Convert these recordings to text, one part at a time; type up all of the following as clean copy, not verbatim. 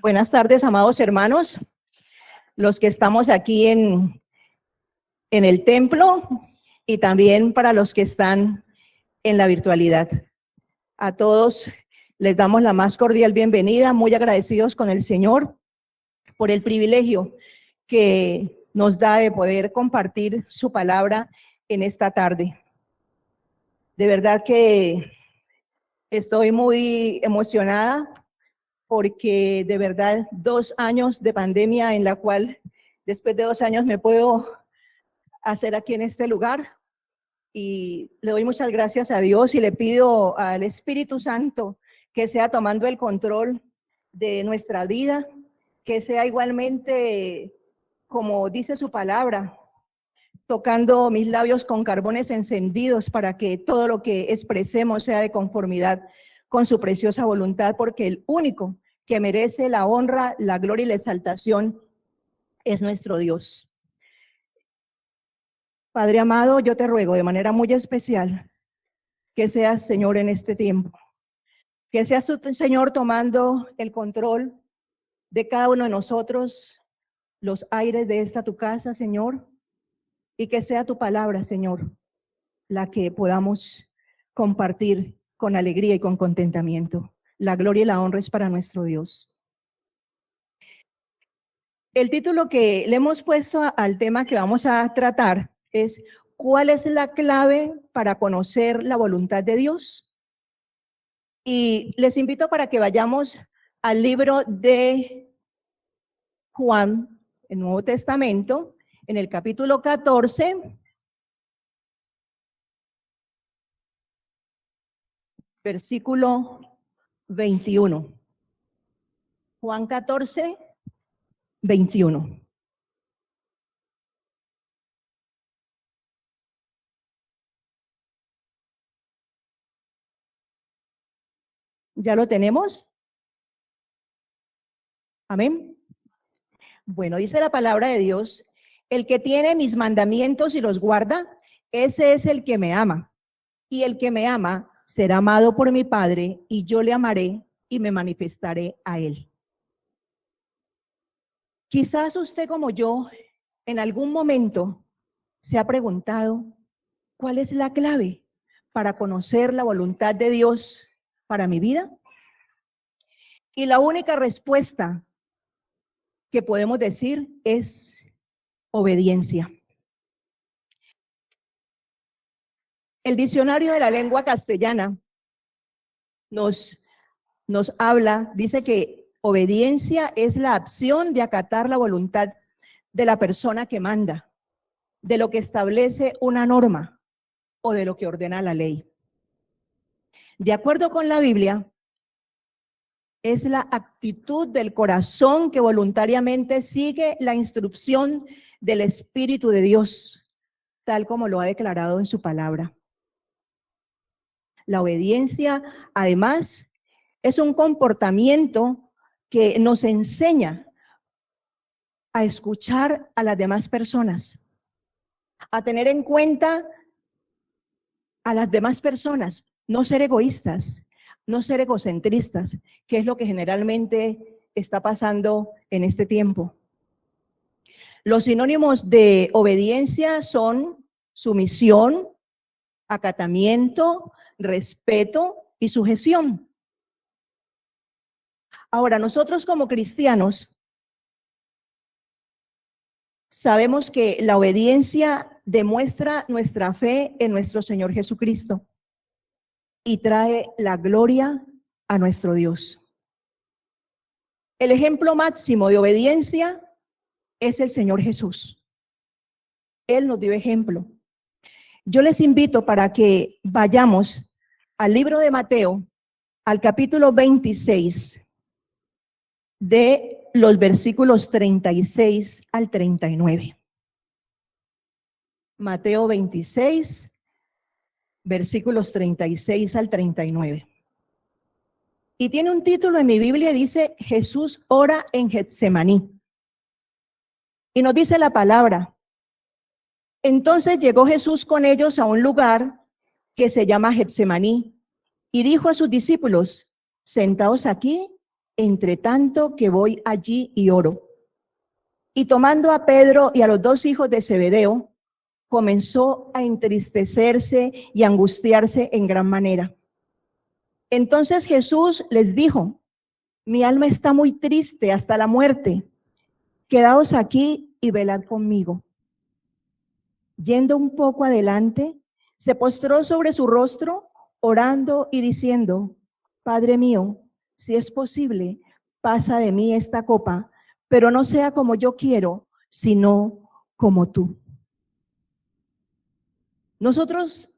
Buenas tardes, amados hermanos, los que estamos aquí en el templo y también para los que están en la virtualidad. A todos les damos la más cordial bienvenida, muy agradecidos con el Señor por el privilegio que nos da de poder compartir su palabra en esta tarde. De verdad que estoy muy emocionada porque de verdad 2 años de pandemia en la cual después de 2 años me puedo hacer aquí en este lugar, y le doy muchas gracias a Dios y le pido al Espíritu Santo que sea tomando el control de nuestra vida, que sea igualmente, como dice su palabra, tocando mis labios con carbones encendidos para que todo lo que expresemos sea de conformidad con su preciosa voluntad, porque el único que merece la honra, la gloria y la exaltación es nuestro Dios. Padre amado, yo te ruego de manera muy especial que seas, Señor, en este tiempo, que seas tú, Señor, tomando el control de cada uno de nosotros, los aires de esta tu casa, Señor, y que sea tu palabra, Señor, la que podamos compartir con alegría y con contentamiento. La gloria y la honra es para nuestro Dios. El título que le hemos puesto al tema que vamos a tratar es: ¿cuál es la clave para conocer la voluntad de Dios? Y les invito para que vayamos al libro de Juan, el Nuevo Testamento, en el capítulo 14, versículo 21. Juan 14, 21. ¿Ya lo tenemos? Amén. Bueno, dice la palabra de Dios: el que tiene mis mandamientos y los guarda, ese es el que me ama. Y el que me ama será amado por mi Padre, y yo le amaré y me manifestaré a él. Quizás usted, como yo, en algún momento se ha preguntado: ¿cuál es la clave para conocer la voluntad de Dios para mi vida? Y la única respuesta que podemos decir es obediencia. El diccionario de la lengua castellana nos habla, dice que obediencia es la acción de acatar la voluntad de la persona que manda, de lo que establece una norma o de lo que ordena la ley. De acuerdo con la Biblia, es la actitud del corazón que voluntariamente sigue la instrucción del Espíritu de Dios, tal como lo ha declarado en su palabra. La obediencia, además, es un comportamiento que nos enseña a escuchar a las demás personas, a tener en cuenta a las demás personas, no ser egoístas, no ser egocentristas, que es lo que generalmente está pasando en este tiempo. Los sinónimos de obediencia son sumisión, acatamiento, respeto y sujeción. Ahora, nosotros como cristianos sabemos que la obediencia demuestra nuestra fe en nuestro Señor Jesucristo y trae la gloria a nuestro Dios. El ejemplo máximo de obediencia es el Señor Jesús. Él nos dio ejemplo. Yo les invito para que vayamos al libro de Mateo, al capítulo 26, de los versículos 36 al 39. Mateo 26, versículos 36 al 39. Y tiene un título en mi Biblia, dice: Jesús ora en Getsemaní. Y nos dice la palabra: entonces llegó Jesús con ellos a un lugar que se llama Getsemaní, y dijo a sus discípulos: sentaos aquí entre tanto que voy allí y oro. Y tomando a Pedro y a los 2 hijos de Zebedeo, comenzó a entristecerse y angustiarse en gran manera. Entonces Jesús les dijo: mi alma está muy triste hasta la muerte. Quedaos aquí y velad conmigo. Yendo un poco adelante, se postró sobre su rostro, orando y diciendo: Padre mío, si es posible, pasa de mí esta copa, pero no sea como yo quiero, sino como tú. Nosotros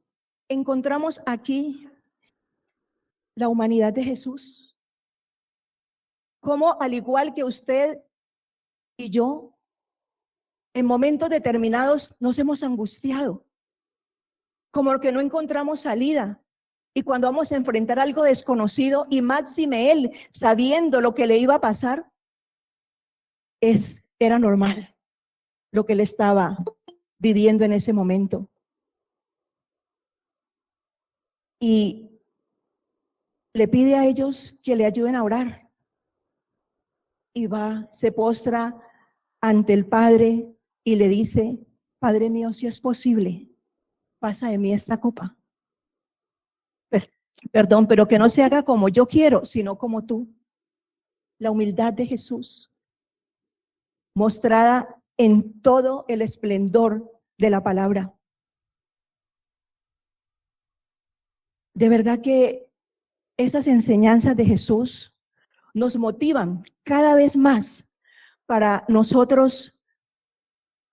encontramos aquí la humanidad de Jesús, como al igual que usted y yo, en momentos determinados nos hemos angustiado, como que no encontramos salida. Y cuando vamos a enfrentar algo desconocido, y máxime él, sabiendo lo que le iba a pasar, era normal lo que él estaba viviendo en ese momento. Y le pide a ellos que le ayuden a orar. Y va, se postra ante el Padre y le dice: Padre mío, si es posible, pasa de mí esta copa. Perdón, pero que no se haga como yo quiero, sino como tú. La humildad de Jesús, mostrada en todo el esplendor de la palabra. De verdad que esas enseñanzas de Jesús nos motivan cada vez más para nosotros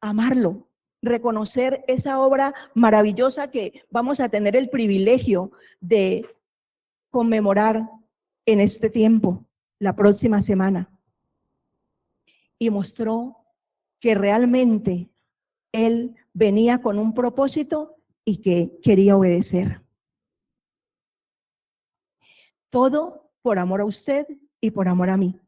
amarlo, reconocer esa obra maravillosa que vamos a tener el privilegio de conmemorar en este tiempo, la próxima semana. Y mostró que realmente él venía con un propósito y que quería obedecer. Todo por amor a usted y por amor a mí.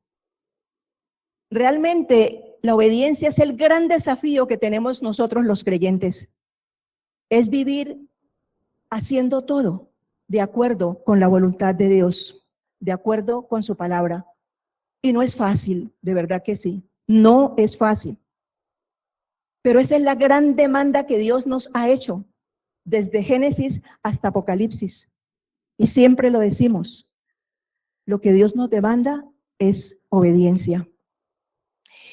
Realmente la obediencia es el gran desafío que tenemos nosotros los creyentes. Es vivir haciendo todo de acuerdo con la voluntad de Dios, de acuerdo con su palabra. Y no es fácil, de verdad que sí, no es fácil. Pero esa es la gran demanda que Dios nos ha hecho, desde Génesis hasta Apocalipsis. Y siempre lo decimos, lo que Dios nos demanda es obediencia.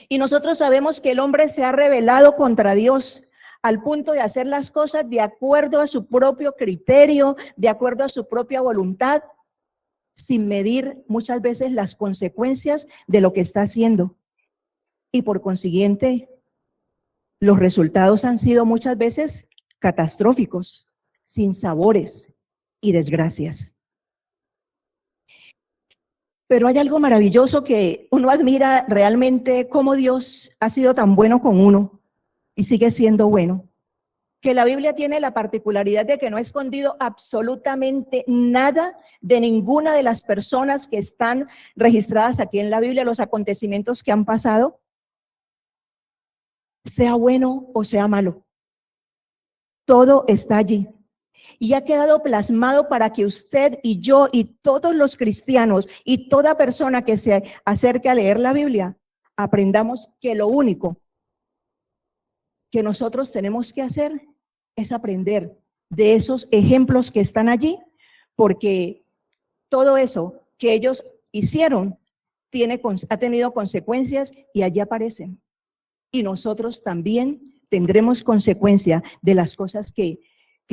Y nosotros sabemos que el hombre se ha rebelado contra Dios al punto de hacer las cosas de acuerdo a su propio criterio, de acuerdo a su propia voluntad, sin medir muchas veces las consecuencias de lo que está haciendo. Y por consiguiente, los resultados han sido muchas veces catastróficos, sin sabores y desgracias. Pero hay algo maravilloso que uno admira realmente, cómo Dios ha sido tan bueno con uno y sigue siendo bueno. Que la Biblia tiene la particularidad de que no ha escondido absolutamente nada de ninguna de las personas que están registradas aquí en la Biblia, los acontecimientos que han pasado, sea bueno o sea malo. Todo está allí. Y ha quedado plasmado para que usted y yo y todos los cristianos y toda persona que se acerque a leer la Biblia, aprendamos que lo único que nosotros tenemos que hacer es aprender de esos ejemplos que están allí, porque todo eso que ellos hicieron ha tenido consecuencias y allí aparecen. Y nosotros también tendremos consecuencia de las cosas que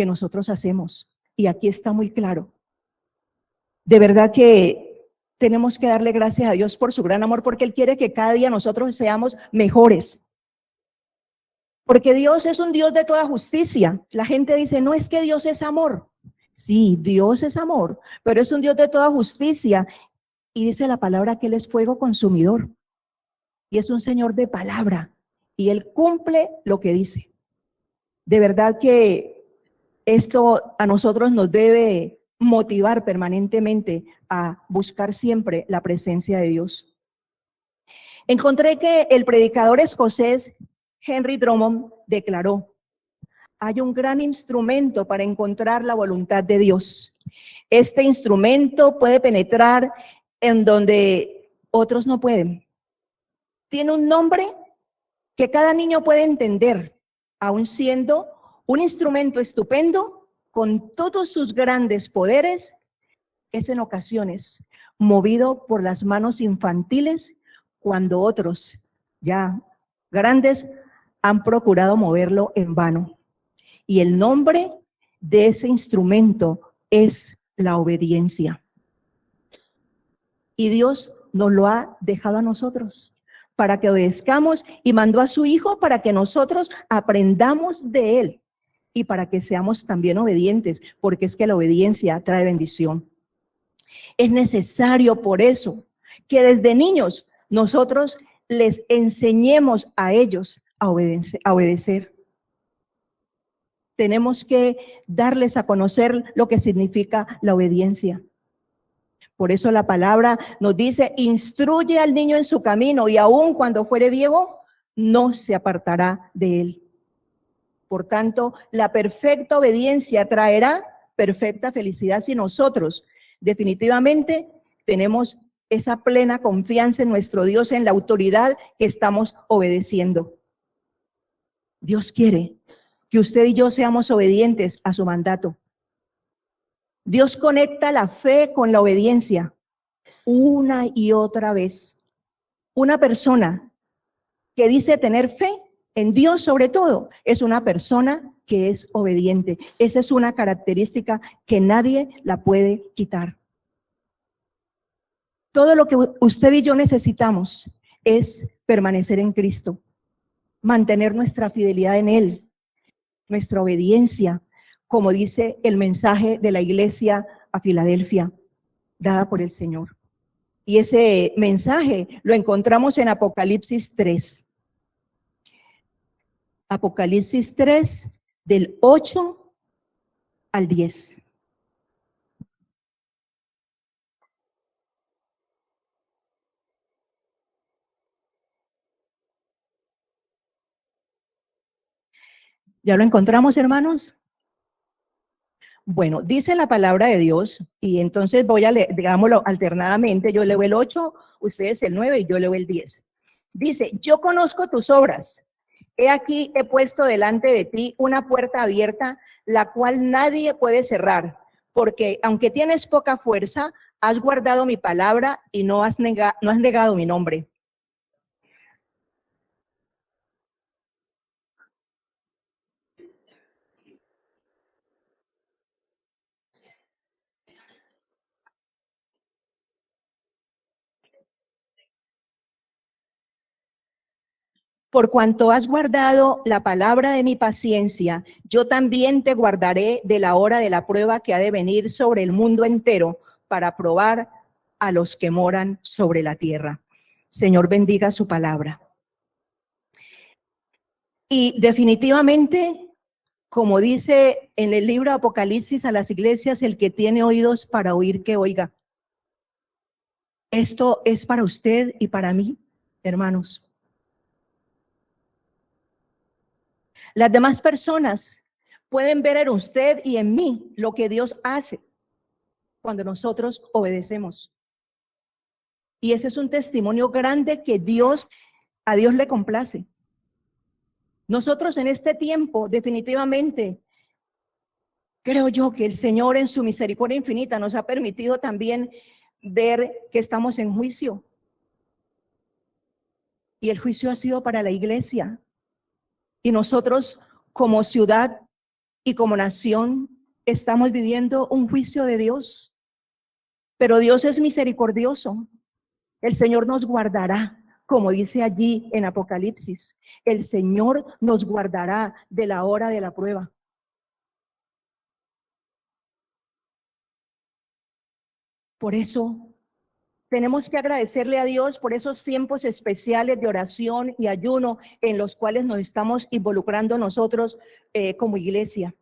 nosotros hacemos. Y aquí está muy claro. De verdad que tenemos que darle gracias a Dios por su gran amor, porque Él quiere que cada día nosotros seamos mejores. Porque Dios es un Dios de toda justicia. La gente dice, no, es que Dios es amor. Sí, Dios es amor, pero es un Dios de toda justicia. Y dice la palabra que Él es fuego consumidor. Y es un Señor de palabra. Y Él cumple lo que dice. De verdad que esto a nosotros nos debe motivar permanentemente a buscar siempre la presencia de Dios. Encontré que el predicador escocés Henry Drummond declaró: hay un gran instrumento para encontrar la voluntad de Dios. Este instrumento puede penetrar en donde otros no pueden. Tiene un nombre que cada niño puede entender, aun siendo un instrumento estupendo, con todos sus grandes poderes, es en ocasiones movido por las manos infantiles cuando otros, ya grandes, han procurado moverlo en vano. Y el nombre de ese instrumento es la obediencia. Y Dios nos lo ha dejado a nosotros para que obedezcamos y mandó a su Hijo para que nosotros aprendamos de Él y para que seamos también obedientes, porque es que la obediencia trae bendición. Es necesario por eso que desde niños nosotros les enseñemos a ellos a obedecer. Tenemos que darles a conocer lo que significa la obediencia. Por eso la palabra nos dice, instruye al niño en su camino y aun cuando fuere viejo, no se apartará de él. Por tanto, la perfecta obediencia traerá perfecta felicidad si nosotros definitivamente tenemos esa plena confianza en nuestro Dios, en la autoridad que estamos obedeciendo. Dios quiere que usted y yo seamos obedientes a su mandato. Dios conecta la fe con la obediencia una y otra vez. Una persona que dice tener fe en Dios sobre todo es una persona que es obediente. Esa es una característica que nadie la puede quitar. Todo lo que usted y yo necesitamos es permanecer en Cristo, mantener nuestra fidelidad en Él, nuestra obediencia, como dice el mensaje de la iglesia a Filadelfia, dada por el Señor. Y ese mensaje lo encontramos en Apocalipsis 3. Apocalipsis 3, del 8 al 10. ¿Ya lo encontramos, hermanos? Bueno, dice la palabra de Dios, y entonces voy a leer, digámoslo alternadamente, yo leo el 8, ustedes el 9 y yo leo el 10. Dice, yo conozco tus obras. He aquí, he puesto delante de ti una puerta abierta, la cual nadie puede cerrar, porque aunque tienes poca fuerza, has guardado mi palabra y no has negado mi nombre. Por cuanto has guardado la palabra de mi paciencia, yo también te guardaré de la hora de la prueba que ha de venir sobre el mundo entero para probar a los que moran sobre la tierra. Señor, bendiga su palabra. Y definitivamente, como dice en el libro Apocalipsis a las iglesias, el que tiene oídos para oír, que oiga. Esto es para usted y para mí, hermanos. Las demás personas pueden ver en usted y en mí lo que Dios hace cuando nosotros obedecemos. Y ese es un testimonio grande que a Dios le complace. Nosotros en este tiempo, definitivamente, creo yo que el Señor en su misericordia infinita nos ha permitido también ver que estamos en juicio. Y el juicio ha sido para la iglesia. Y nosotros como ciudad y como nación estamos viviendo un juicio de Dios. Pero Dios es misericordioso. El Señor nos guardará, como dice allí en Apocalipsis. El Señor nos guardará de la hora de la prueba. Por eso tenemos que agradecerle a Dios por esos tiempos especiales de oración y ayuno en los cuales nos estamos involucrando nosotros como iglesia.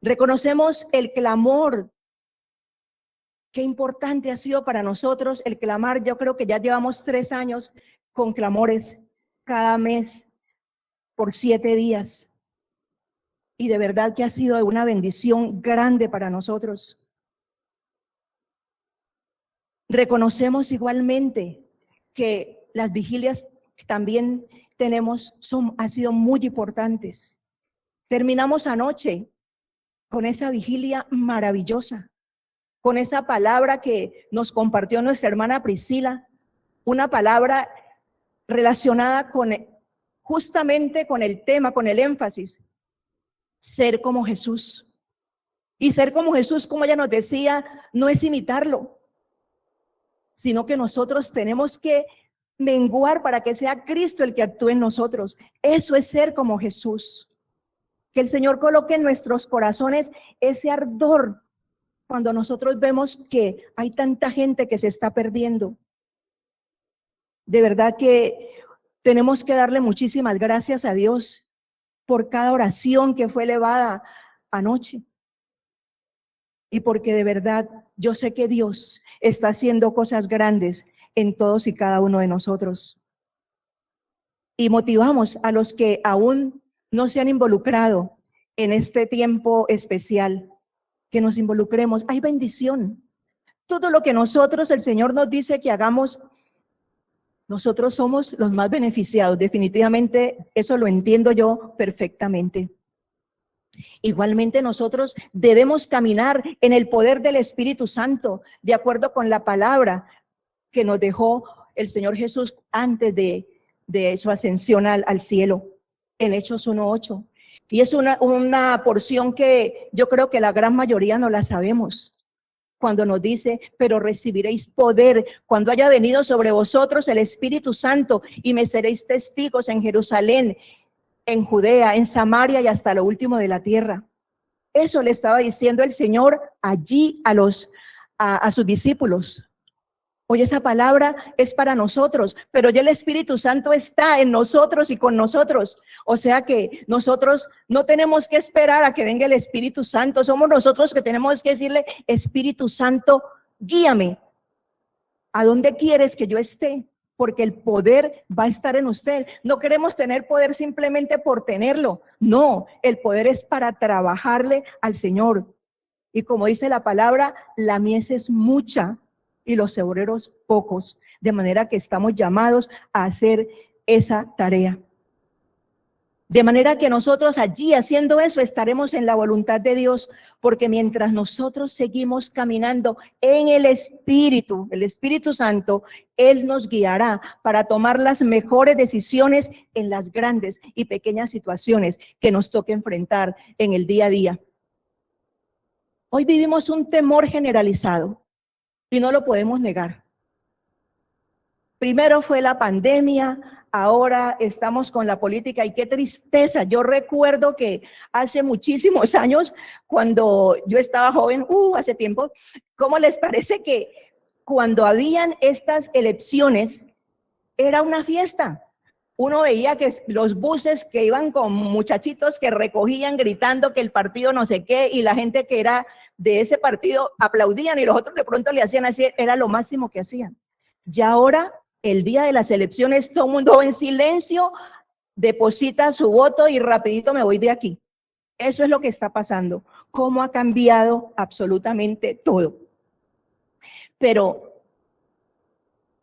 Reconocemos el clamor. Qué importante ha sido para nosotros el clamar. Yo creo que ya llevamos 3 años con clamores cada mes por 7 días. Y de verdad que ha sido una bendición grande para nosotros. Reconocemos igualmente que las vigilias que también tenemos han sido muy importantes. Terminamos anoche con esa vigilia maravillosa, con esa palabra que nos compartió nuestra hermana Priscila, una palabra relacionada justamente con el tema, con el énfasis, ser como Jesús. Y ser como Jesús, como ella nos decía, no es imitarlo, sino que nosotros tenemos que menguar para que sea Cristo el que actúe en nosotros. Eso es ser como Jesús. Que el Señor coloque en nuestros corazones ese ardor cuando nosotros vemos que hay tanta gente que se está perdiendo. De verdad que tenemos que darle muchísimas gracias a Dios por cada oración que fue elevada anoche. Y porque de verdad yo sé que Dios está haciendo cosas grandes en todos y cada uno de nosotros. Y motivamos a los que aún no se han involucrado en este tiempo especial, que nos involucremos. Hay bendición. Todo lo que nosotros, el Señor nos dice que hagamos, nosotros somos los más beneficiados. Definitivamente eso lo entiendo yo perfectamente. Igualmente nosotros debemos caminar en el poder del Espíritu Santo, de acuerdo con la palabra que nos dejó el Señor Jesús antes de su ascensión al cielo, en Hechos 1:8. Y es una porción que yo creo que la gran mayoría no la sabemos. Cuando nos dice, pero recibiréis poder cuando haya venido sobre vosotros el Espíritu Santo y me seréis testigos en Jerusalén, en Judea, en Samaria y hasta lo último de la tierra. Eso le estaba diciendo el Señor allí a sus discípulos. Hoy esa palabra es para nosotros, pero ya el Espíritu Santo está en nosotros y con nosotros. O sea que nosotros no tenemos que esperar a que venga el Espíritu Santo. Somos nosotros que tenemos que decirle, Espíritu Santo, guíame. ¿A dónde quieres que yo esté? Porque el poder va a estar en usted. No queremos tener poder simplemente por tenerlo. No, el poder es para trabajarle al Señor. Y como dice la palabra, la mies es mucha y los obreros pocos. De manera que estamos llamados a hacer esa tarea. De manera que nosotros allí haciendo eso estaremos en la voluntad de Dios, porque mientras nosotros seguimos caminando en el Espíritu Santo, Él nos guiará para tomar las mejores decisiones en las grandes y pequeñas situaciones que nos toque enfrentar en el día a día. Hoy vivimos un temor generalizado y no lo podemos negar. Primero fue la pandemia, ahora estamos con la política y qué tristeza. Yo recuerdo que hace muchísimos años, cuando yo estaba joven, hace tiempo, ¿cómo les parece que cuando habían estas elecciones era una fiesta? Uno veía que los buses que iban con muchachitos que recogían gritando que el partido no sé qué y la gente que era de ese partido aplaudían y los otros de pronto le hacían así, era lo máximo que hacían. Y ahora, el día de las elecciones, todo el mundo en silencio, deposita su voto y rapidito me voy de aquí. Eso es lo que está pasando. Cómo ha cambiado absolutamente todo. Pero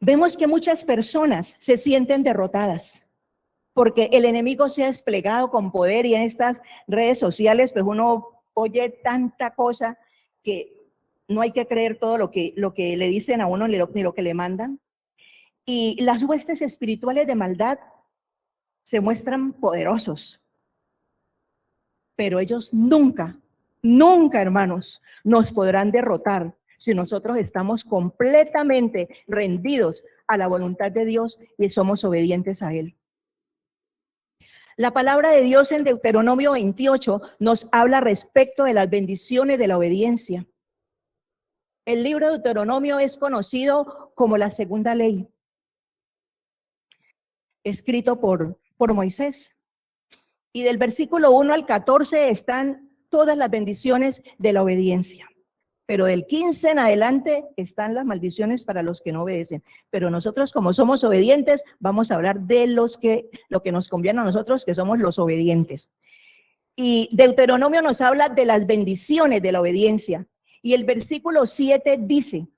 vemos que muchas personas se sienten derrotadas porque el enemigo se ha desplegado con poder y en estas redes sociales pues uno oye tanta cosa que no hay que creer todo lo que le dicen a uno ni lo que le mandan. Y las huestes espirituales de maldad se muestran poderosos, pero ellos nunca, hermanos, nos podrán derrotar si nosotros estamos completamente rendidos a la voluntad de Dios y somos obedientes a Él. La palabra de Dios en Deuteronomio 28 nos habla respecto de las bendiciones de la obediencia. El libro de Deuteronomio es conocido como la segunda ley, escrito por Moisés. Y del versículo 1 al 14 están todas las bendiciones de la obediencia. Pero del 15 en adelante están las maldiciones para los que no obedecen. Pero nosotros, como somos obedientes, vamos a hablar de lo que nos conviene a nosotros, que somos los obedientes. Y Deuteronomio nos habla de las bendiciones de la obediencia. Y el versículo 7 dice,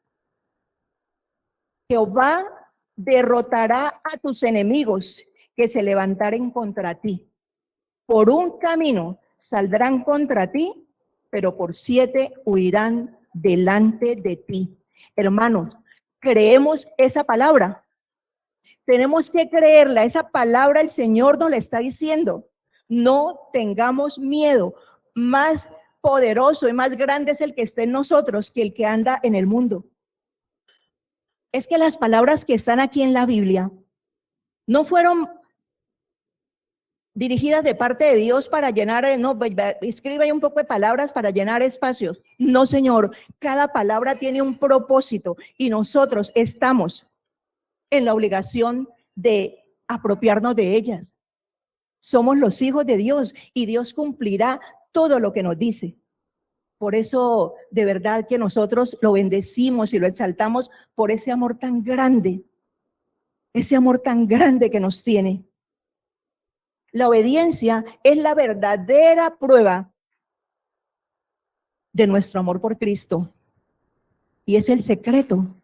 Jehová derrotará a tus enemigos que se levantaren contra ti. Por un camino saldrán contra ti, pero por 7 huirán delante de ti. Hermanos, creemos esa palabra. Tenemos que creerla. Esa palabra el Señor nos la está diciendo. No tengamos miedo. Más poderoso y más grande es el que está en nosotros que el que anda en el mundo. Es que las palabras que están aquí en la Biblia no fueron dirigidas de parte de Dios para llenar, no, escribe ahí un poco de palabras para llenar espacios. No, Señor, cada palabra tiene un propósito y nosotros estamos en la obligación de apropiarnos de ellas. Somos los hijos de Dios y Dios cumplirá todo lo que nos dice. Por eso, de verdad que nosotros lo bendecimos y lo exaltamos por ese amor tan grande que nos tiene. La obediencia es la verdadera prueba de nuestro amor por Cristo y es el secreto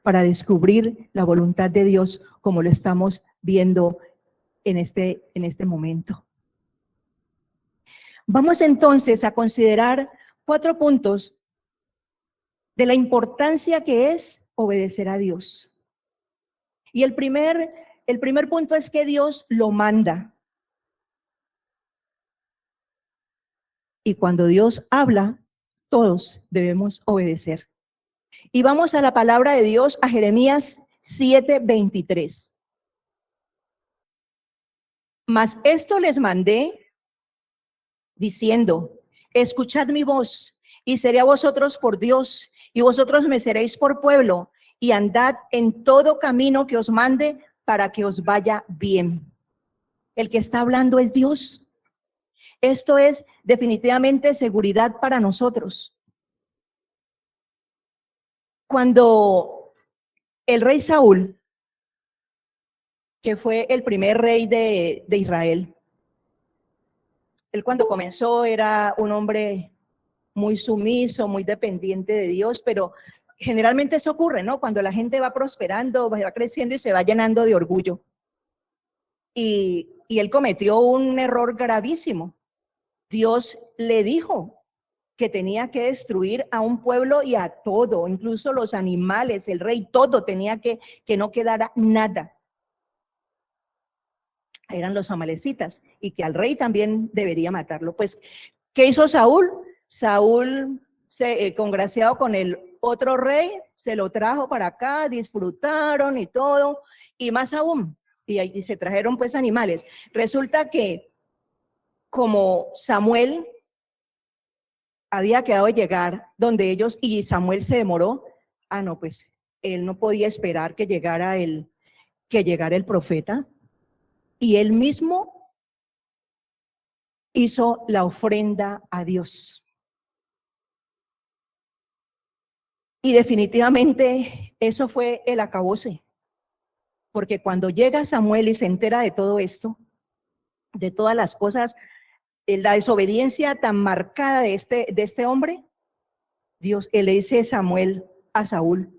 para descubrir la voluntad de Dios como lo estamos viendo en este momento. Vamos entonces a considerar 4 puntos de la importancia que es obedecer a Dios. Y el primer punto es que Dios lo manda. Y cuando Dios habla, todos debemos obedecer. Y vamos a la palabra de Dios, a Jeremías 7:23. Mas esto les mandé diciendo, escuchad mi voz y seré a vosotros por Dios y vosotros me seréis por pueblo y andad en todo camino que os mande para que os vaya bien. El que está hablando es Dios. Esto es definitivamente seguridad para nosotros. Cuando el rey Saúl, que fue el primer rey de Israel, él cuando comenzó era un hombre muy sumiso, muy dependiente de Dios, pero generalmente eso ocurre, ¿no? Cuando la gente va prosperando, va creciendo y se va llenando de orgullo. Y él cometió un error gravísimo. Dios le dijo que tenía que destruir a un pueblo y a todo, incluso los animales, el rey, todo tenía que no quedara nada. Eran los amalecitas y que al rey también debería matarlo. Pues, ¿qué hizo Saúl? Saúl, congraciado con el otro rey, se lo trajo para acá, disfrutaron y todo, y más aún, y ahí se trajeron pues animales. Resulta que como Samuel había quedado de llegar donde ellos y Samuel se demoró, no, pues él no podía esperar que llegara el profeta, y él mismo hizo la ofrenda a Dios. Y definitivamente eso fue el acabose, porque cuando llega Samuel y se entera de todo esto, de todas las cosas, la desobediencia tan marcada de este hombre, él le dice Samuel a Saúl,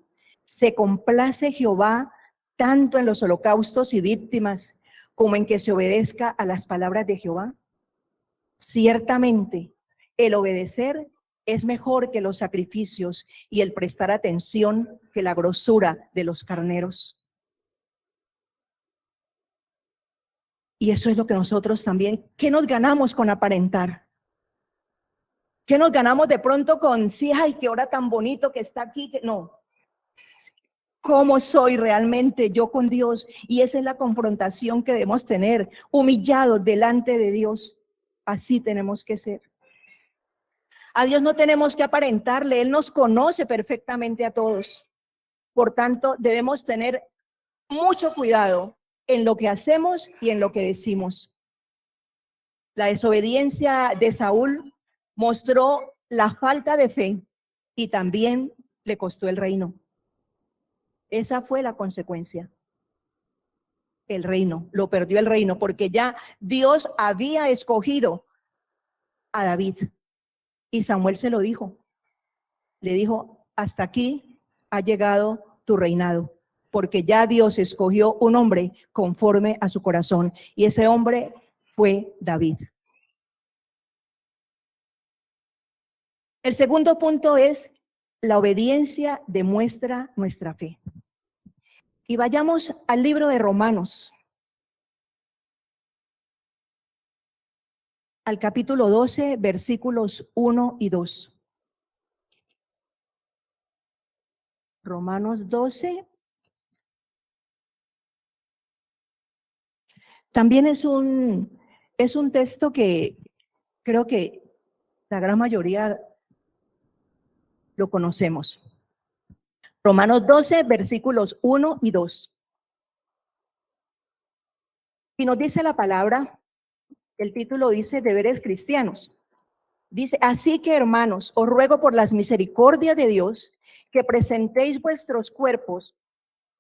se complace Jehová tanto en los holocaustos y víctimas como en que se obedezca a las palabras de Jehová. Ciertamente, el obedecer es mejor que los sacrificios y el prestar atención que la grosura de los carneros. Y eso es lo que nosotros también, ¿qué nos ganamos con aparentar? ¿Qué nos ganamos de pronto con, sí, ay, qué hora tan bonito que está aquí? No. ¿Cómo soy realmente yo con Dios? Y esa es la confrontación que debemos tener, humillados delante de Dios. Así tenemos que ser. A Dios no tenemos que aparentarle, Él nos conoce perfectamente a todos. Por tanto, debemos tener mucho cuidado en lo que hacemos y en lo que decimos. La desobediencia de Saúl mostró la falta de fe y también le costó el reino. Esa fue la consecuencia. El reino, lo perdió el reino, porque ya Dios había escogido a David y Samuel se lo dijo. Le dijo, hasta aquí ha llegado tu reinado. porque ya Dios escogió un hombre conforme a su corazón, y ese hombre fue David. El segundo punto es: la obediencia demuestra nuestra fe. Y vayamos al libro de Romanos, al capítulo 12, versículos 1 y 2. Romanos 12. También es un texto que creo que la gran mayoría lo conocemos. Romanos 12, versículos 1 y 2. Y nos dice la palabra, el título dice deberes cristianos. Dice: así que, hermanos, os ruego por las misericordias de Dios que presentéis vuestros cuerpos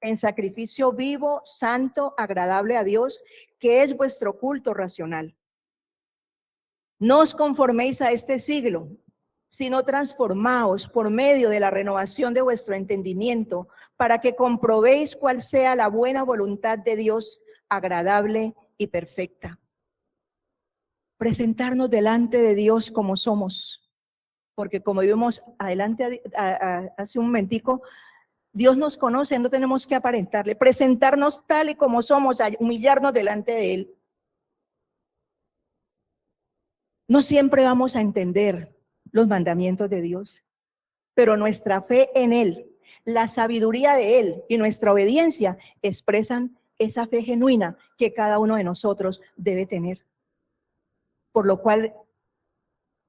en sacrificio vivo, santo, agradable a Dios, que es vuestro culto racional. No os conforméis a este siglo, sino transformaos por medio de la renovación de vuestro entendimiento, para que comprobéis cuál sea la buena voluntad de Dios, agradable y perfecta. Presentarnos delante de Dios como somos, porque como vimos adelante hace un momentico, Dios nos conoce, no tenemos que aparentarle. Presentarnos tal y como somos, humillarnos delante de Él. No siempre vamos a entender los mandamientos de Dios, pero nuestra fe en Él, la sabiduría de Él y nuestra obediencia expresan esa fe genuina que cada uno de nosotros debe tener. Por lo cual,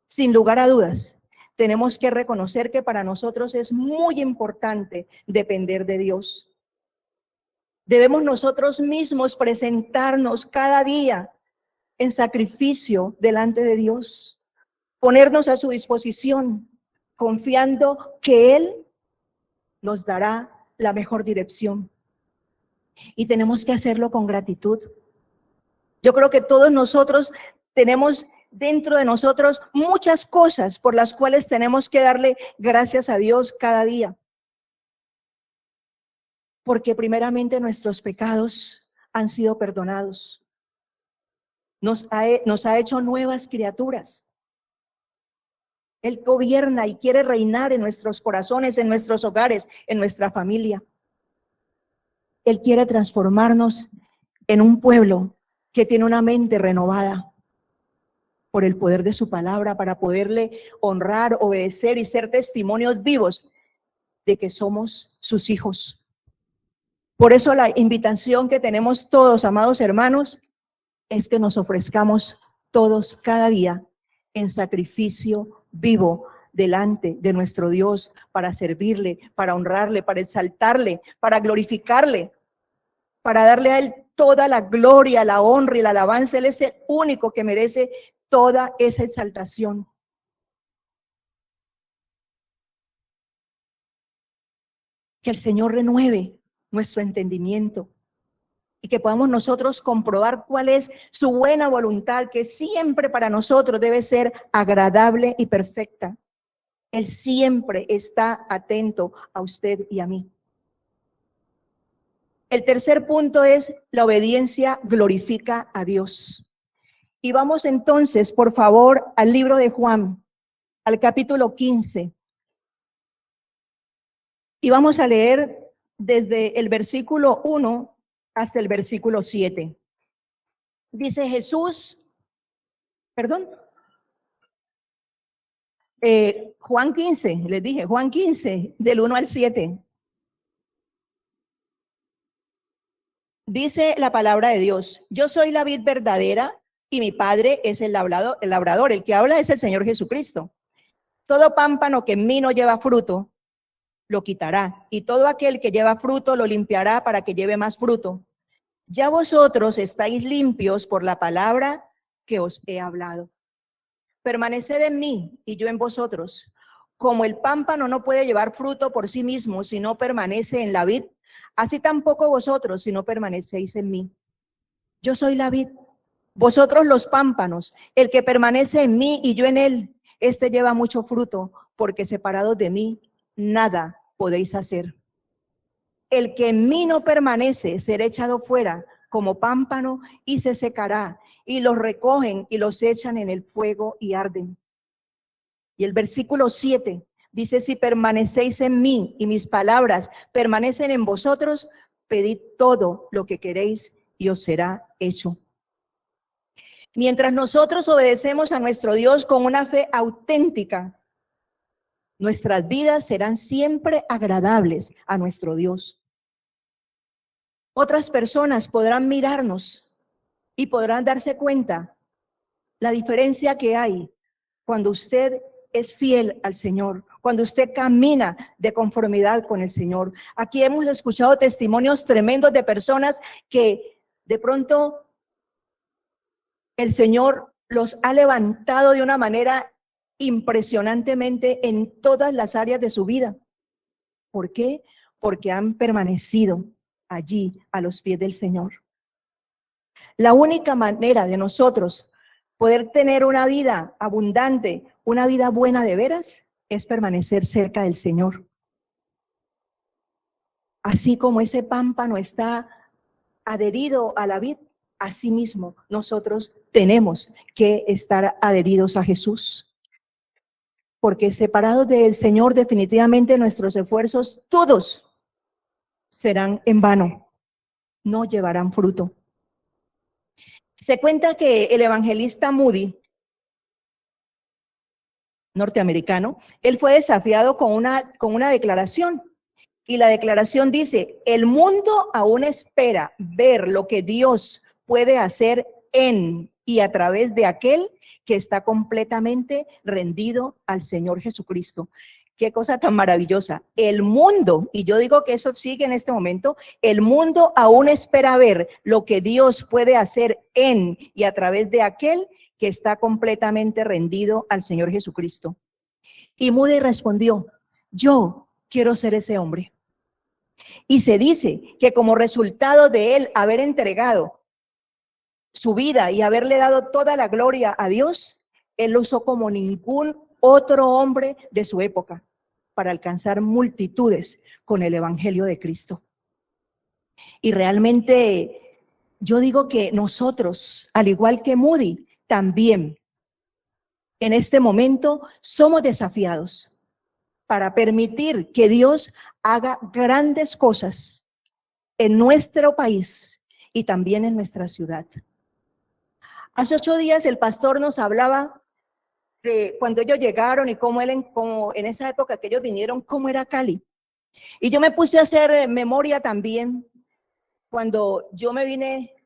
sin lugar a dudas, tenemos que reconocer que para nosotros es muy importante depender de Dios. Debemos nosotros mismos presentarnos cada día en sacrificio delante de Dios, ponernos a su disposición, confiando que Él nos dará la mejor dirección. Y tenemos que hacerlo con gratitud. Yo creo que todos nosotros tenemos dentro de nosotros muchas cosas por las cuales tenemos que darle gracias a Dios cada día. Porque primeramente nuestros pecados han sido perdonados. Nos ha hecho nuevas criaturas. Él gobierna y quiere reinar en nuestros corazones, en nuestros hogares, en nuestra familia. Él quiere transformarnos en un pueblo que tiene una mente renovada por el poder de su palabra, para poderle honrar, obedecer y ser testimonios vivos de que somos sus hijos. Por eso la invitación que tenemos todos, amados hermanos, es que nos ofrezcamos todos cada día en sacrificio vivo delante de nuestro Dios, para servirle, para honrarle, para exaltarle, para glorificarle, para darle a Él toda la gloria, la honra y la alabanza. Él es el único que merece toda esa exaltación. Que el Señor renueve nuestro entendimiento y que podamos nosotros comprobar cuál es su buena voluntad, que siempre para nosotros debe ser agradable y perfecta. Él siempre está atento a usted y a mí. El tercer punto es: la obediencia glorifica a Dios. Y vamos entonces, por favor, al libro de Juan, al capítulo 15. Y vamos a leer desde el versículo 1 hasta el versículo 7. Dice Jesús, perdón, Juan 15, les dije, Juan 15, del 1 al 7. Dice la palabra de Dios: yo soy la vid verdadera y mi Padre es el labrador. El que habla es el Señor Jesucristo. Todo pámpano que en mí no lleva fruto, lo quitará, y todo aquel que lleva fruto lo limpiará para que lleve más fruto. Ya vosotros estáis limpios por la palabra que os he hablado. Permaneced en mí y yo en vosotros. Como el pámpano no puede llevar fruto por sí mismo si no permanece en la vid, así tampoco vosotros si no permanecéis en mí. Yo soy la vid, vosotros los pámpanos. El que permanece en mí y yo en él, este lleva mucho fruto, porque separados de mí, nada podéis hacer. El que en mí no permanece será echado fuera como pámpano y se secará, y los recogen y los echan en el fuego y arden. Y el versículo 7 dice, si permanecéis en mí y mis palabras permanecen en vosotros, pedid todo lo que queréis y os será hecho. Mientras nosotros obedecemos a nuestro Dios con una fe auténtica, nuestras vidas serán siempre agradables a nuestro Dios. Otras personas podrán mirarnos y podrán darse cuenta la diferencia que hay cuando usted es fiel al Señor, cuando usted camina de conformidad con el Señor. Aquí hemos escuchado testimonios tremendos de personas que de pronto el Señor los ha levantado de una manera impresionantemente en todas las áreas de su vida. ¿Por qué? Porque han permanecido allí a los pies del Señor. La única manera de nosotros poder tener una vida abundante, una vida buena de veras, es permanecer cerca del Señor. Así como ese pámpano está adherido a la vid, así mismo nosotros tenemos que estar adheridos a Jesús. Porque separados del Señor, definitivamente nuestros esfuerzos todos serán en vano, no llevarán fruto. Se cuenta que el evangelista Moody, norteamericano, él fue desafiado con una declaración. Y la declaración dice, el mundo aún espera ver lo que Dios puede hacer en y a través de aquel que está completamente rendido al Señor Jesucristo. Qué cosa tan maravillosa. El mundo, y yo digo que eso sigue en este momento, el mundo aún espera ver lo que Dios puede hacer en y a través de aquel que está completamente rendido al Señor Jesucristo. Y Moody respondió, yo quiero ser ese hombre. Y se dice que como resultado de él haber entregado su vida y haberle dado toda la gloria a Dios, él lo usó como ningún otro hombre de su época para alcanzar multitudes con el evangelio de Cristo. Y realmente yo digo que nosotros, al igual que Moody, también en este momento somos desafiados para permitir que Dios haga grandes cosas en nuestro país y también en nuestra ciudad. Hace 8 días el pastor nos hablaba de cuando ellos llegaron y cómo en esa época que ellos vinieron, cómo era Cali. Y yo me puse a hacer memoria también cuando yo me vine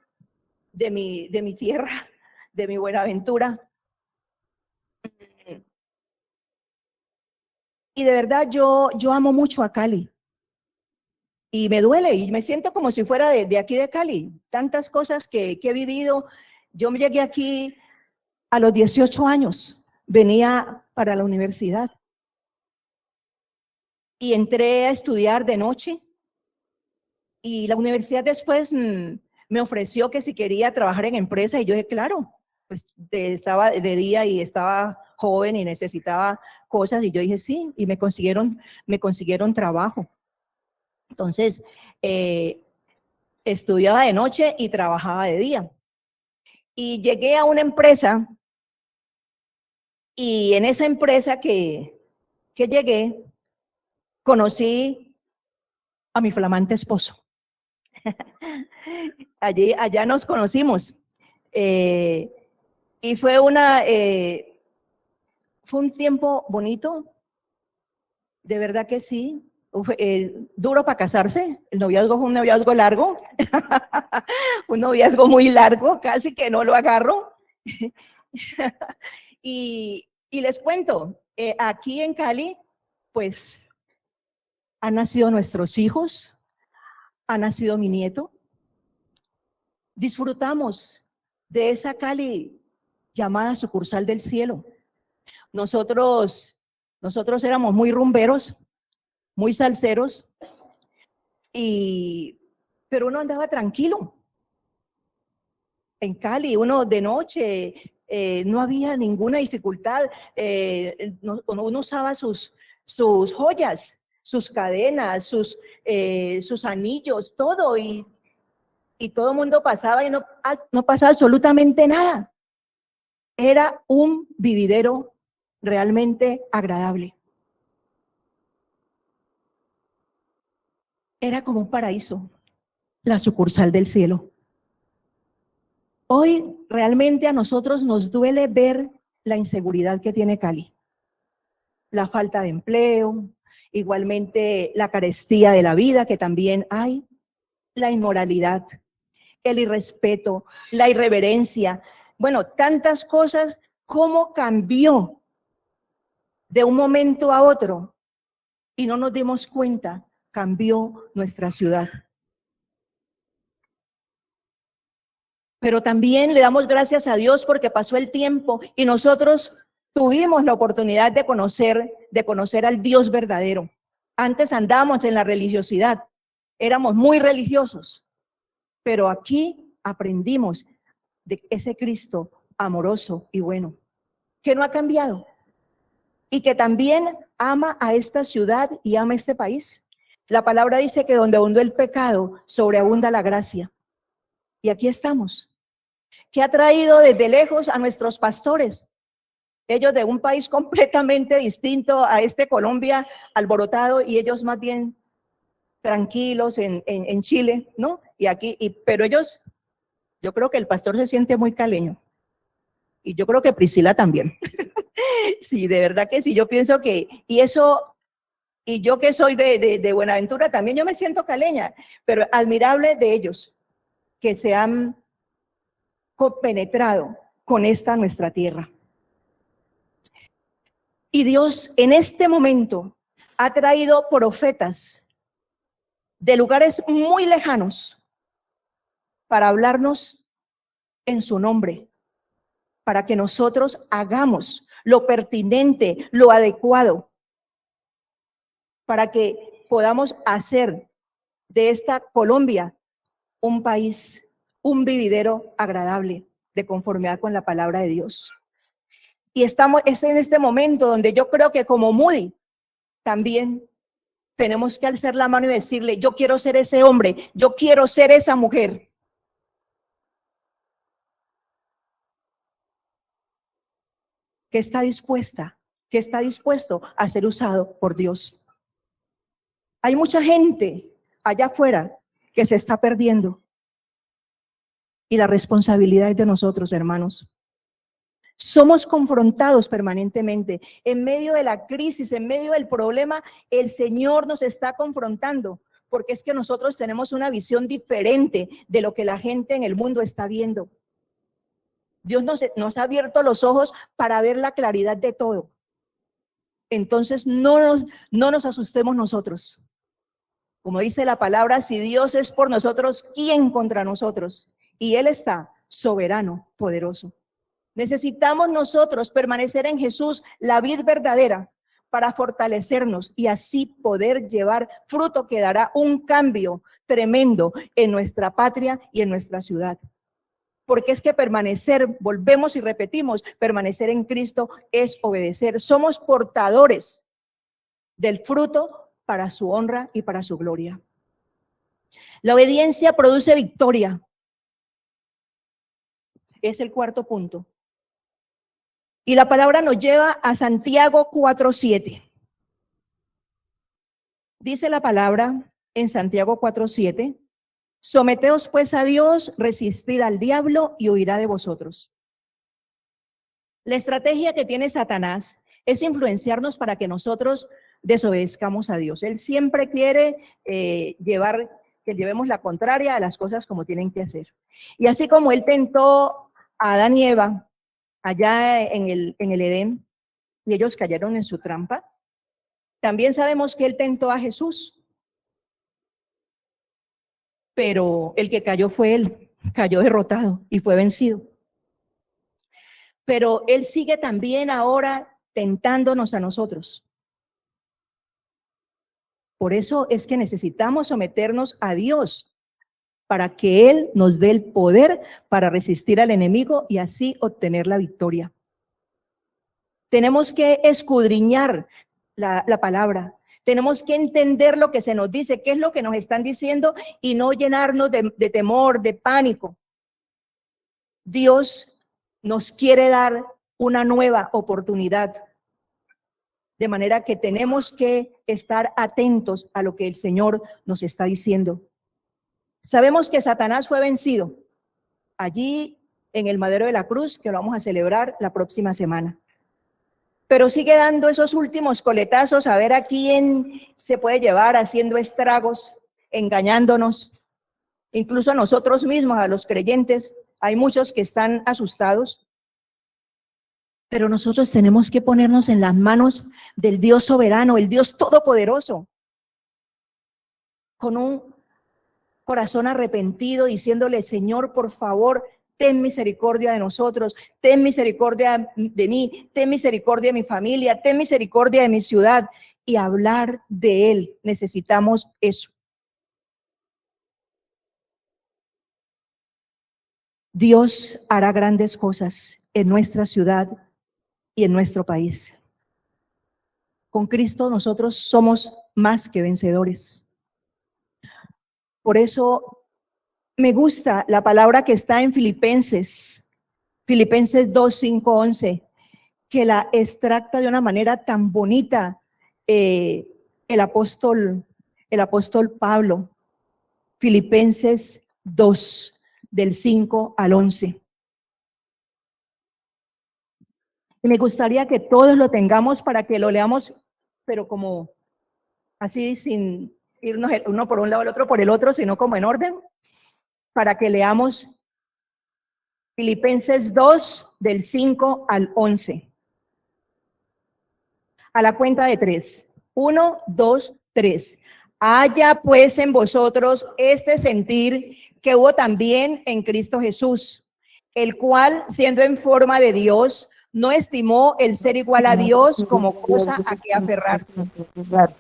de mi tierra, de mi Buenaventura. Y de verdad yo amo mucho a Cali. Y me duele y me siento como si fuera de aquí de Cali. Tantas cosas que he vivido. Yo me llegué aquí a los 18 años. Venía para la universidad. Y entré a estudiar de noche. Y la universidad después me ofreció que si quería trabajar en empresa. Y yo dije, claro, pues estaba de día y estaba joven y necesitaba cosas. Y yo dije, sí. Y me consiguieron trabajo. Entonces, estudiaba de noche y trabajaba de día. Y llegué a una empresa y en esa empresa que llegué, conocí a mi flamante esposo. Allá nos conocimos. Y fue un tiempo bonito, de verdad que sí. Duro para casarse, el noviazgo fue un noviazgo largo, un noviazgo muy largo, casi que no lo agarro. y les cuento, aquí en Cali, pues, han nacido nuestros hijos, ha nacido mi nieto. Disfrutamos de esa Cali llamada sucursal del cielo. Nosotros éramos muy rumberos, muy salseros, pero uno andaba tranquilo. En Cali, uno de noche, no había ninguna dificultad, uno usaba sus joyas, sus cadenas, sus anillos, todo, y todo el mundo pasaba y no pasaba absolutamente nada. Era un vividero realmente agradable. Era como un paraíso, la sucursal del cielo. Hoy realmente a nosotros nos duele ver la inseguridad que tiene Cali, la falta de empleo, igualmente la carestía de la vida que también hay, la inmoralidad, el irrespeto, la irreverencia, bueno, tantas cosas. ¿Cómo cambió de un momento a otro? Y no nos dimos cuenta, cambió nuestra ciudad. Pero también le damos gracias a Dios porque pasó el tiempo y nosotros tuvimos la oportunidad de conocer al Dios verdadero. Antes andábamos en la religiosidad, éramos muy religiosos, pero aquí aprendimos de ese Cristo amoroso y bueno, que no ha cambiado y que también ama a esta ciudad y ama a este país. La palabra dice que donde abundó el pecado, sobreabunda la gracia. Y aquí estamos. ¿Qué ha traído desde lejos a nuestros pastores? Ellos de un país completamente distinto a este Colombia alborotado, y ellos más bien tranquilos en Chile, ¿no? Y aquí, pero ellos, yo creo que el pastor se siente muy caleño. Y yo creo que Priscila también. Sí, de verdad que sí, yo pienso que, y eso, y yo que soy de Buenaventura también, yo me siento caleña, pero admirable de ellos, que se han compenetrado con esta nuestra tierra. Y Dios en este momento ha traído profetas de lugares muy lejanos para hablarnos en su nombre, para que nosotros hagamos lo pertinente, lo adecuado, para que podamos hacer de esta Colombia un país, un vividero agradable, de conformidad con la palabra de Dios. Y es en este momento donde yo creo que como Moody también tenemos que alzar la mano y decirle: yo quiero ser ese hombre, yo quiero ser esa mujer que está dispuesta, que está dispuesto a ser usado por Dios. Hay mucha gente allá afuera que se está perdiendo, y la responsabilidad es de nosotros, hermanos. Somos confrontados permanentemente. En medio de la crisis, en medio del problema, el Señor nos está confrontando, porque es que nosotros tenemos una visión diferente de lo que la gente en el mundo está viendo. Dios nos ha abierto los ojos para ver la claridad de todo. Entonces no nos asustemos nosotros. Como dice la palabra, si Dios es por nosotros, ¿quién contra nosotros? Y Él está soberano, poderoso. Necesitamos nosotros permanecer en Jesús, la vid verdadera, para fortalecernos y así poder llevar fruto que dará un cambio tremendo en nuestra patria y en nuestra ciudad. Porque es que permanecer, volvemos y repetimos, permanecer en Cristo es obedecer. Somos portadores del fruto para su honra y para su gloria. La obediencia produce victoria. Es el cuarto punto. Y la palabra nos lleva a Santiago 4:7. Dice la palabra en Santiago 4:7: someteos pues a Dios, resistid al diablo y huirá de vosotros. La estrategia que tiene Satanás es influenciarnos para que nosotros desobedezcamos a Dios. Él siempre quiere que llevemos la contraria a las cosas como tienen que hacer. Y así como él tentó a Adán y Eva allá en el Edén, y ellos cayeron en su trampa, también sabemos que él tentó a Jesús, pero el que cayó fue él, cayó derrotado y fue vencido. Pero él sigue también ahora tentándonos a nosotros. Por eso es que necesitamos someternos a Dios, para que Él nos dé el poder para resistir al enemigo y así obtener la victoria. Tenemos que escudriñar la palabra, Tenemos que entender lo que se nos dice, qué es lo que nos están diciendo y no llenarnos de temor, de pánico. Dios nos quiere dar una nueva oportunidad, de manera que tenemos que estar atentos a lo que el Señor nos está diciendo. Sabemos que Satanás fue vencido allí en el madero de la cruz, que lo vamos a celebrar la próxima semana. Pero sigue dando esos últimos coletazos a ver a quién se puede llevar haciendo estragos, engañándonos, incluso a nosotros mismos, a los creyentes. Hay muchos que están asustados, pero nosotros tenemos que ponernos en las manos del Dios soberano, el Dios todopoderoso, con un corazón arrepentido, diciéndole: Señor, por favor, ten misericordia de nosotros, ten misericordia de mí, ten misericordia de mi familia, ten misericordia de mi ciudad, y hablar de Él. Necesitamos eso. Dios hará grandes cosas en nuestra ciudad y en nuestro país. Con Cristo nosotros somos más que vencedores. Por eso me gusta la palabra que está en Filipenses 2, 5, 11, que la extracta de una manera tan bonita el apóstol Pablo. Filipenses 2, del 5 al 11. Y me gustaría que todos lo tengamos para que lo leamos, pero como así, sin irnos uno por un lado, el otro por el otro, sino como en orden, para que leamos Filipenses 2, del 5 al 11. A la cuenta de 3. 1, 2, 3. Haya pues en vosotros este sentir que hubo también en Cristo Jesús, el cual, siendo en forma de Dios, no estimó el ser igual a Dios como cosa a que aferrarse,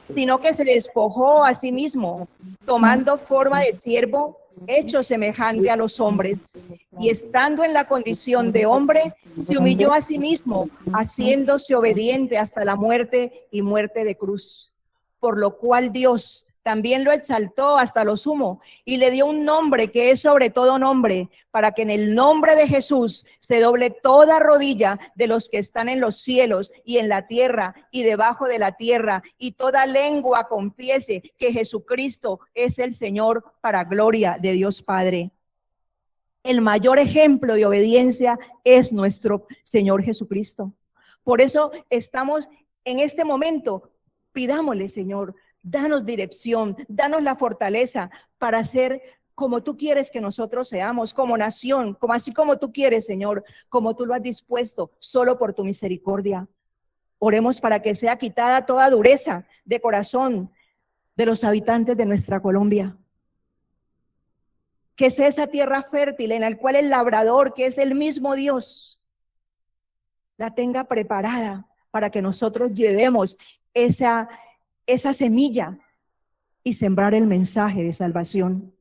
sino que se despojó a sí mismo, tomando forma de siervo, hecho semejante a los hombres, y estando en la condición de hombre, se humilló a sí mismo, haciéndose obediente hasta la muerte y muerte de cruz. Por lo cual Dios también lo exaltó hasta lo sumo y le dio un nombre que es sobre todo nombre, para que en el nombre de Jesús se doble toda rodilla de los que están en los cielos y en la tierra y debajo de la tierra, y toda lengua confiese que Jesucristo es el Señor, para gloria de Dios Padre. El mayor ejemplo de obediencia es nuestro Señor Jesucristo. Por eso estamos en este momento. Pidámosle: Señor, danos dirección, danos la fortaleza para ser como tú quieres que nosotros seamos, como nación, como así como tú quieres, Señor, como tú lo has dispuesto, solo por tu misericordia. Oremos para que sea quitada toda dureza de corazón de los habitantes de nuestra Colombia. Que sea esa tierra fértil en la cual el labrador, que es el mismo Dios, la tenga preparada para que nosotros llevemos esa semilla y sembrar el mensaje de salvación.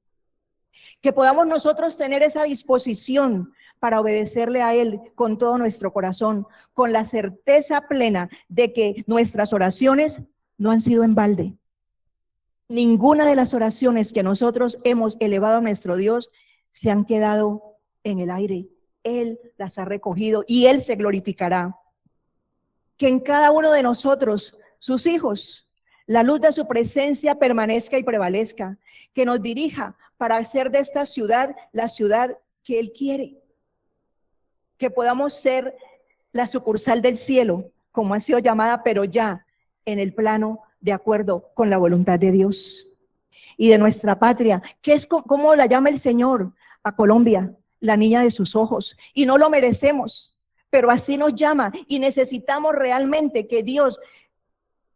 Que podamos nosotros tener esa disposición para obedecerle a Él con todo nuestro corazón, con la certeza plena de que nuestras oraciones no han sido en balde. Ninguna de las oraciones que nosotros hemos elevado a nuestro Dios se han quedado en el aire. Él las ha recogido y Él se glorificará. Que en cada uno de nosotros, sus hijos, la luz de su presencia permanezca y prevalezca, que nos dirija para hacer de esta ciudad la ciudad que Él quiere, que podamos ser la sucursal del cielo, como ha sido llamada, pero ya en el plano de acuerdo con la voluntad de Dios. Y de nuestra patria, que es como la llama el Señor a Colombia, la niña de sus ojos, y no lo merecemos, pero así nos llama, y necesitamos realmente que Dios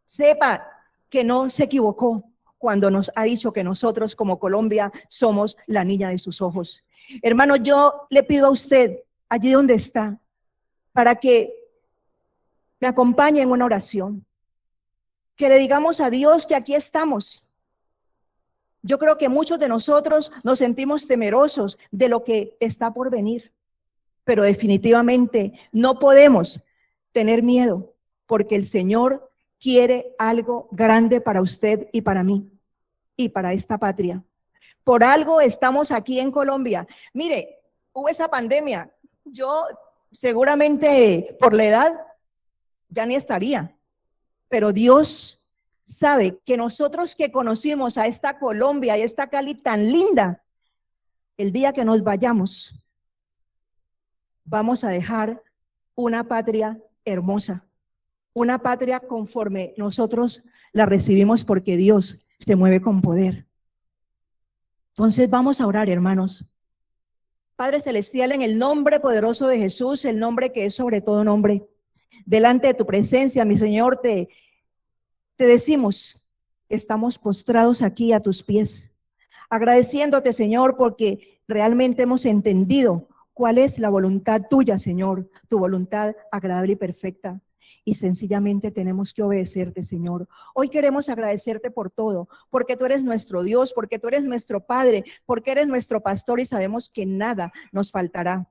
sepa que no se equivocó cuando nos ha dicho que nosotros como Colombia somos la niña de sus ojos. Hermano, yo le pido a usted, allí donde está, para que me acompañe en una oración, que le digamos a Dios que aquí estamos. Yo creo que muchos de nosotros nos sentimos temerosos de lo que está por venir, pero definitivamente no podemos tener miedo, porque el Señor quiere algo grande para usted y para mí y para esta patria. Por algo estamos aquí en Colombia. Mire, hubo esa pandemia. Yo seguramente por la edad ya ni estaría, pero Dios sabe que nosotros que conocimos a esta Colombia y esta Cali tan linda, el día que nos vayamos, vamos a dejar una patria hermosa, una patria conforme nosotros la recibimos porque Dios se mueve con poder. Entonces vamos a orar, hermanos. Padre Celestial, en el nombre poderoso de Jesús, el nombre que es sobre todo nombre, delante de tu presencia, mi Señor, te decimos, estamos postrados aquí a tus pies, agradeciéndote, Señor, porque realmente hemos entendido cuál es la voluntad tuya, Señor, tu voluntad agradable y perfecta. Y sencillamente tenemos que obedecerte, Señor. Hoy queremos agradecerte por todo, porque tú eres nuestro Dios, porque tú eres nuestro Padre, porque eres nuestro pastor y sabemos que nada nos faltará.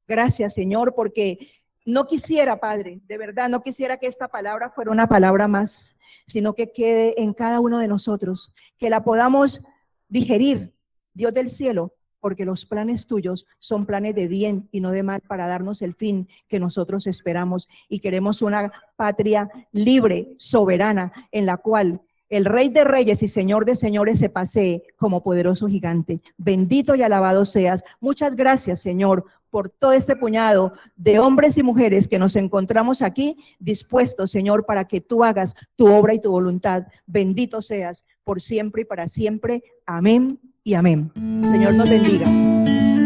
Gracias, Señor, porque no quisiera, Padre, de verdad, no quisiera que esta palabra fuera una palabra más, sino que quede en cada uno de nosotros, que la podamos digerir, Dios del cielo, porque los planes tuyos son planes de bien y no de mal para darnos el fin que nosotros esperamos y queremos una patria libre, soberana, en la cual el Rey de Reyes y Señor de Señores se pasee como poderoso gigante. Bendito y alabado seas. Muchas gracias, Señor, por todo este puñado de hombres y mujeres que nos encontramos aquí dispuestos, Señor, para que tú hagas tu obra y tu voluntad. Bendito seas por siempre y para siempre. Amén y amén. Señor nos bendiga.